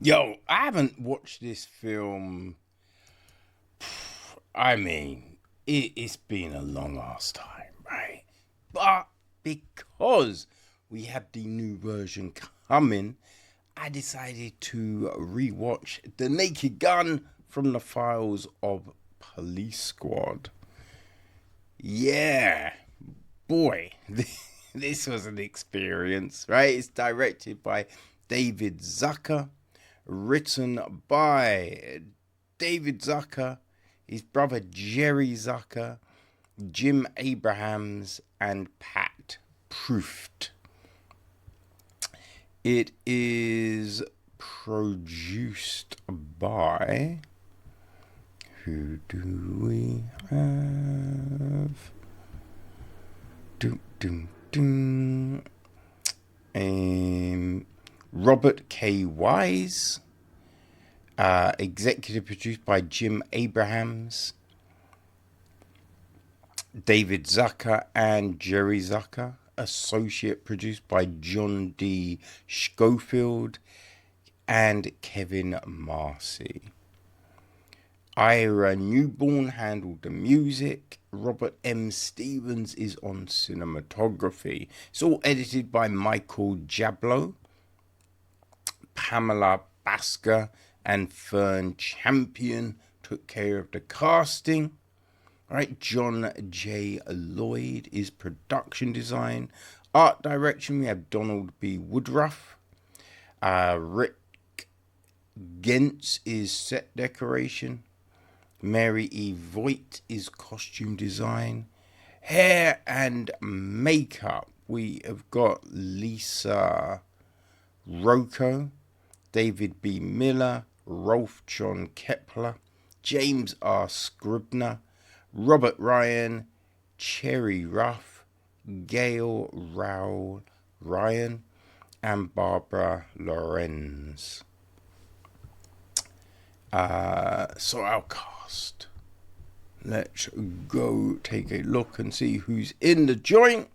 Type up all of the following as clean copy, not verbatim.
Yo, I haven't watched this film. I mean, it's been a long ass time, right? But because we have the new version coming, I decided to rewatch The Naked Gun from the files of Police Squad. Yeah, boy, this was an experience, right? It's directed by David Zucker, written by David Zucker, his brother Jerry Zucker, Jim Abrahams, and Pat Proft. It is produced by. Who do we have? Doom, doom, doom. Robert K. Wise. Executive produced by Jim Abrahams, David Zucker, and Jerry Zucker. Associate produced by John D. Schofield and Kevin Marcy. Ira Newborn handled the music. Robert M. Stevens is on cinematography. It's all edited by Michael Jablow, Pamela Basker, and Fern Champion took care of the casting. Right, John J. Lloyd is production design. Art direction, we have Donald B. Woodruff. Rick Gentz is set decoration. Mary E. Voigt is costume design. Hair and makeup, we have got Lisa Rocco, David B. Miller, Rolf John Kepler, James R. Scribner, Robert Ryan, Cherry Ruff, Gail Rowell Ryan, and Barbara Lorenz. So our cast. Let's go take a look and see who's in the joint.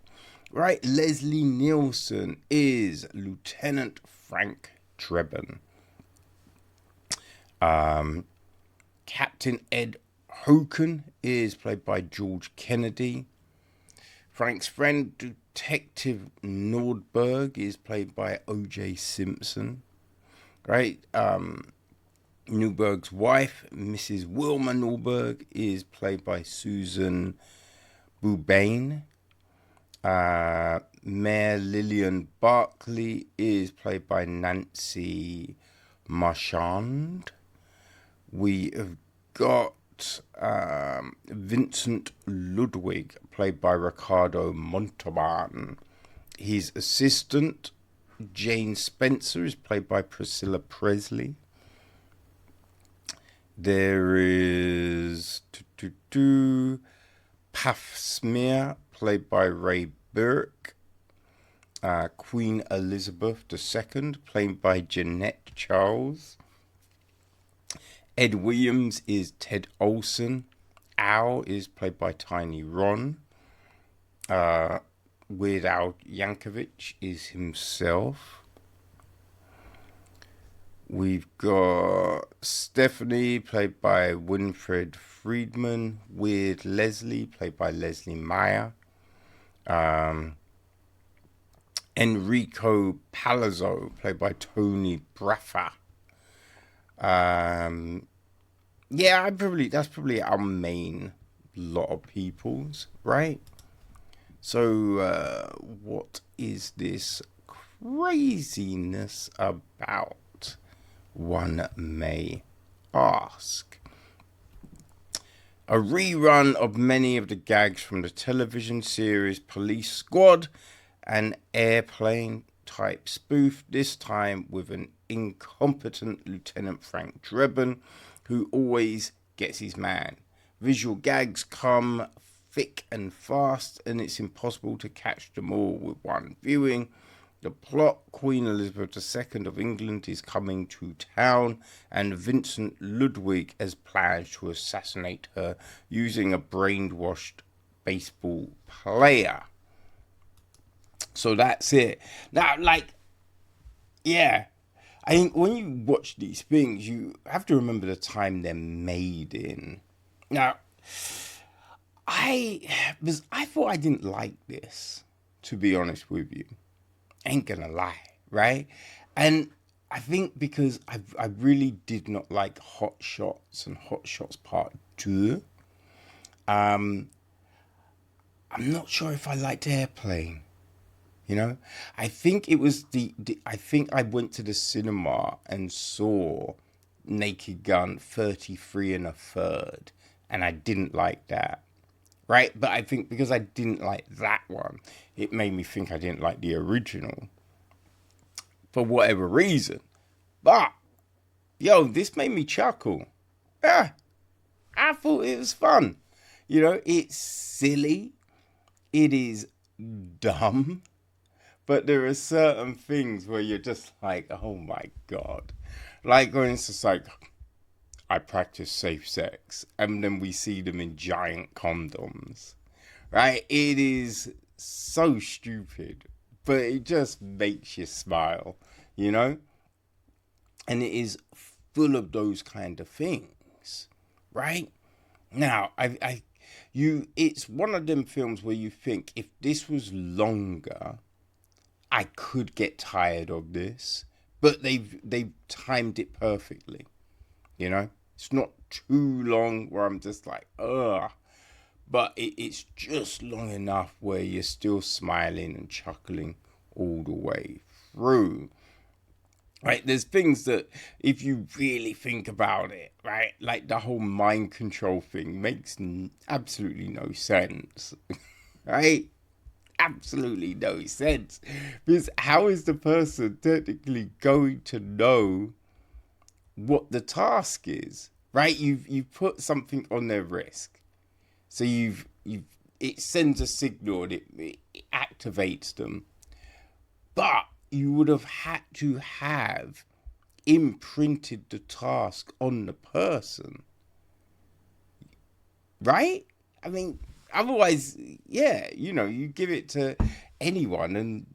Right, Leslie Nielsen is Lieutenant Frank Drebin. Captain Ed Hoken is played by George Kennedy. Frank's friend, Detective Nordberg, is played by O.J. Simpson. Right? Nordberg's wife, Mrs. Wilma Nordberg, is played by Susan Boubain. Mayor Lillian Barkley is played by Nancy Marchand. We have got Vincent Ludwig, played by Ricardo Montalban. His assistant, Jane Spencer, is played by Priscilla Presley. There is Pafsmere, played by Ray Burke. Queen Elizabeth II, played by Jeannette Charles. Ed Williams is Ted Olson. Al is played by Tiny Ron. Weird Al Yankovic is himself. We've got Stephanie, played by Winfred Friedman. Weird Leslie, played by Leslie Meyer. Enrico Palazzo, played by Tony Braffa. Yeah, that's probably our main lot of peoples, right? So, what is this craziness about? One may ask. A rerun of many of the gags from the television series Police Squad, an airplane type spoof, this time with an incompetent Lieutenant Frank Drebin who always gets his man. Visual gags come thick and fast, and it's impossible to catch them all with one viewing. The plot: Queen Elizabeth II of England is coming to town, and Vincent Ludwig has plans to assassinate her using a brainwashed baseball player. So that's it. Now, yeah, I think when you watch these things, you have to remember the time they're made in. Now, I thought I didn't like this, to be honest with you. Ain't gonna lie, right? And I think because I really did not like Hot Shots and Hot Shots Part 2. I'm not sure if I liked Airplane. You know, I think it was I think I went to the cinema and saw Naked Gun 33 and a third, and I didn't like that. Right? But I think because I didn't like that one, it made me think I didn't like the original for whatever reason. But, yo, this made me chuckle. Yeah, I thought it was fun. You know, it's silly, it is dumb, but there are certain things where you're just like, oh my God. Like, for instance, like, I practice safe sex, and then we see them in giant condoms, right? It is so stupid, but it just makes you smile, you know? And it is full of those kind of things, right? Now, it's one of them films where you think if this was longer, I could get tired of this, but they've timed it perfectly. You know, it's not too long where I'm just like, ugh, but it's just long enough where you're still smiling and chuckling all the way through. Right, there's things that if you really think about it, right, like the whole mind control thing makes absolutely no sense, right? Absolutely no sense. Because how is the person technically going to know what the task is, right? You've put something on their wrist, so you've it sends a signal and it activates them, but you would have had to have imprinted the task on the person, right? I mean, otherwise, yeah, you know, you give it to anyone and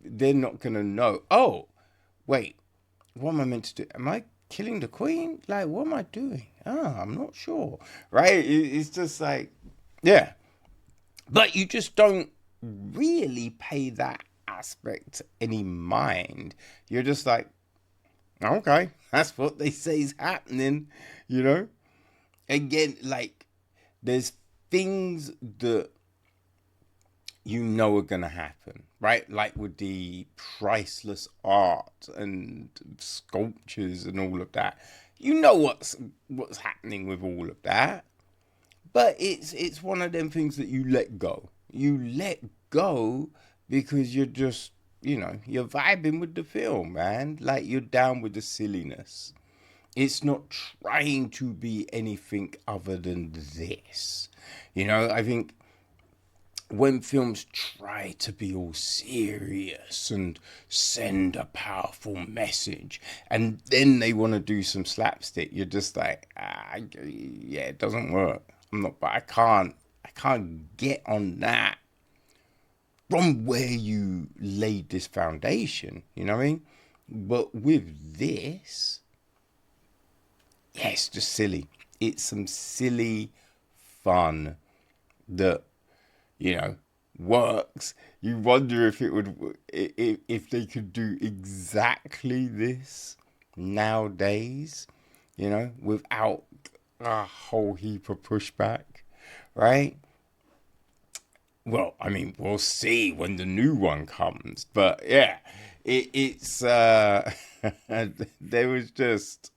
they're not gonna know. Oh, wait, what am I meant to do? Am I killing the queen? Like, what am I doing? I'm not sure. Right? It's just like, yeah. But you just don't really pay that aspect any mind. You're just like, okay, that's what they say is happening, you know? Again, like, there's things that you know are going to happen, right? Like with the priceless art and sculptures and all of that. You know what's happening with all of that. But it's one of them things that you let go. You let go because you're just, you know, you're vibing with the film, man. Like, you're down with the silliness. It's not trying to be anything other than this. You know, I think when films try to be all serious and send a powerful message, and then they want to do some slapstick, you're just like, yeah, it doesn't work. I can't get on that from where you laid this foundation. You know what I mean? But with this, yeah, it's just silly. It's some silly fun that, you know, works. You wonder if it would, if they could do exactly this nowadays, you know, without a whole heap of pushback, right? Well, I mean, we'll see when the new one comes, but yeah, it's there was just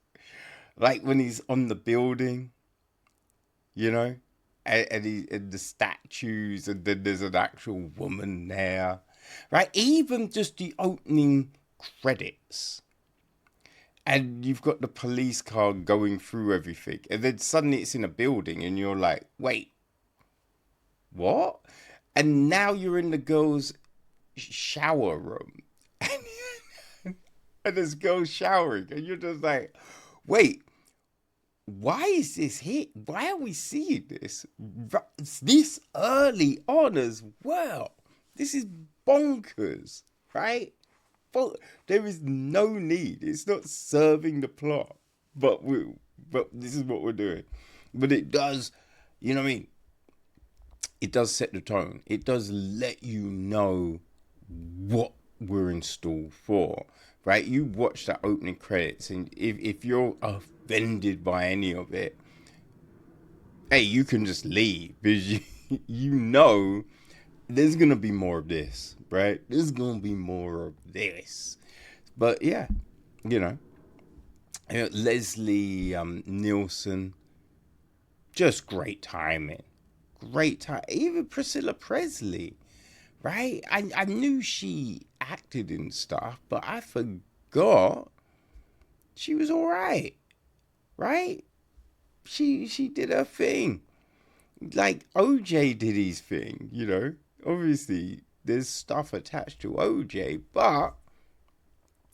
like when he's on the building, you know, and the statues, and then there's an actual woman there, right? Even just the opening credits, and you've got the police car going through everything, and then suddenly it's in a building, and you're like, wait, what? And now you're in the girls' shower room, and there's girls showering, and you're just like, wait, why is this here? Why are we seeing this early on as well? This is bonkers, right? there is no need. It's not serving the plot, but this is what we're doing. But it does, you know what I mean? It does set the tone. It does let you know what we're in store for, right? You watch that opening credits, and if you're offended by any of it, hey, you can just leave, because you know there's gonna be more of this, right? There's gonna be more of this. But yeah, you know, Leslie Nielsen, just great timing, great time. Even Priscilla Presley, right? I knew she acted in stuff, but I forgot she was all right, right? She did her thing. Like OJ did his thing, you know. Obviously, there's stuff attached to OJ, but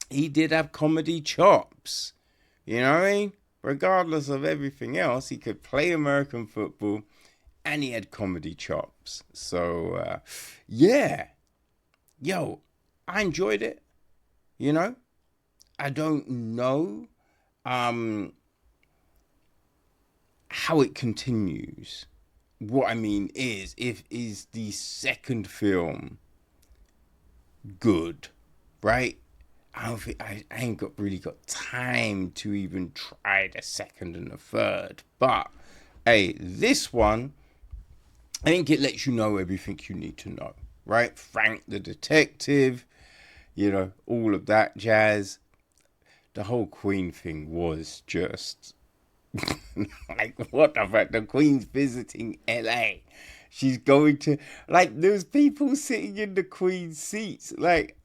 he did have comedy chops. You know what I mean? Regardless of everything else, he could play American football and he had comedy chops. So, yeah. Yo, I enjoyed it. You know? I don't know how it continues. What I mean is the second film good, right? I don't think I ain't really got time to even try the second and the third. But hey, this one, I think it lets you know everything you need to know, right? Frank the detective, you know, all of that jazz. The whole Queen thing was just like, what the fuck? The Queen's visiting LA. She's going to, like, there's people sitting in the Queen's seats. Like,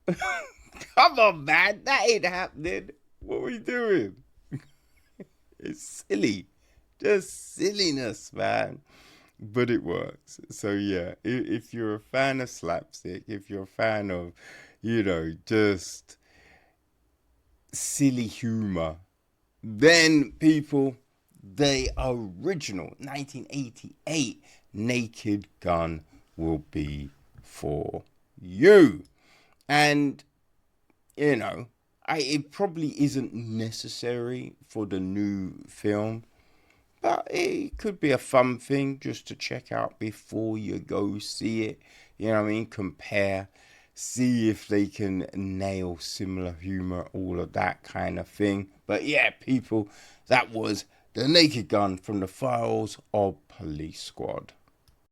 come on, man. That ain't happening. What are we doing? It's silly. Just silliness, man. But it works. So, yeah, if you're a fan of slapstick, if you're a fan of, you know, just silly humor, then people, the original 1988 Naked Gun will be for you. And, you know, it probably isn't necessary for the new film, but it could be a fun thing just to check out before you go see it. You know what I mean? Compare, see if they can nail similar humor, all of that kind of thing. But yeah, people, that was The Naked Gun from the Files of Police Squad.